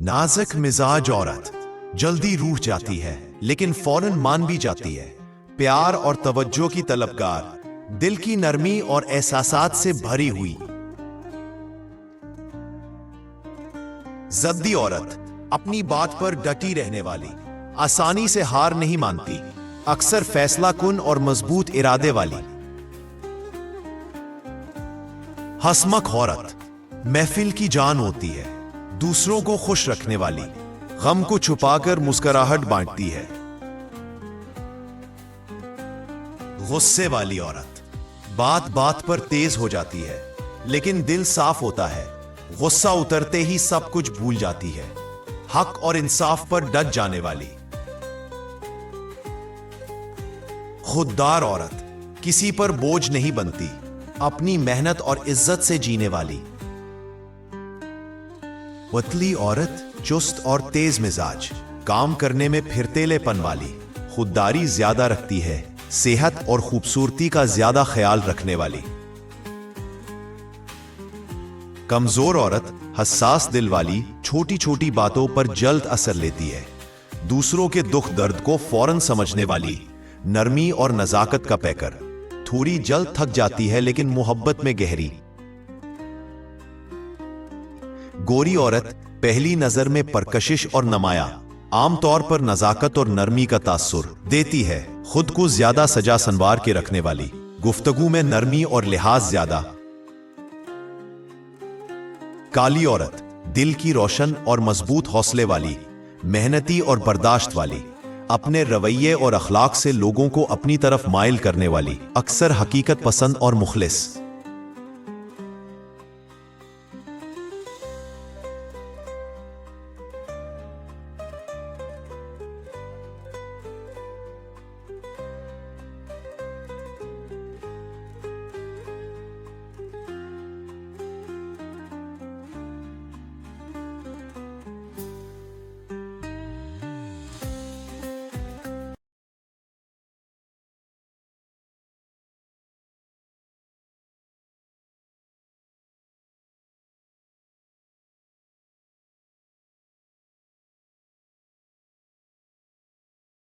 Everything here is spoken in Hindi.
नाजुक मिजाज औरत जल्दी रूठ जाती है लेकिन फौरन मान भी जाती है। प्यार और तवज्जो की तलबगार, दिल की नरमी और एहसासात से भरी हुई। जद्दी औरत अपनी बात पर डटी रहने वाली, आसानी से हार नहीं मानती, अक्सर फैसला कुन और मजबूत इरादे वाली। हंसमख औरत महफिल की जान होती है, दूसरों को खुश रखने वाली, गम को छुपाकर मुस्कुराहट बांटती है। गुस्से वाली औरत बात बात पर तेज हो जाती है लेकिन दिल साफ होता है, गुस्सा उतरते ही सब कुछ भूल जाती है। हक और इंसाफ पर डट जाने वाली। खुददार औरत किसी पर बोझ नहीं बनती, अपनी मेहनत और इज्जत से जीने वाली। पतली औरत चुस्त और तेज मिजाज, काम करने में फिरतेलेपन वाली, खुददारी ज्यादा रखती है, सेहत और खूबसूरती का ज्यादा ख्याल रखने वाली। कमजोर औरत हसास दिल वाली, छोटी छोटी बातों पर जल्द असर लेती है, दूसरों के दुख दर्द को फौरन समझने वाली, नरमी और नजाकत का पैकर, थोड़ी जल्द थक जाती है लेकिन मोहब्बत में गहरी। गोरी औरत पहली नजर में परकशिश और नमाया, आमतौर पर नजाकत और नरमी का तासुर देती है, खुद को ज्यादा सजा संवार के रखने वाली, गुफ्तगू में नरमी और लिहाज ज्यादा। काली औरत दिल की रोशन और मजबूत हौसले वाली, मेहनती और बर्दाश्त वाली, अपने रवैये और अखलाक से लोगों को अपनी तरफ माइल करने वाली, अक्सर हकीकत पसंद और मुखलिस।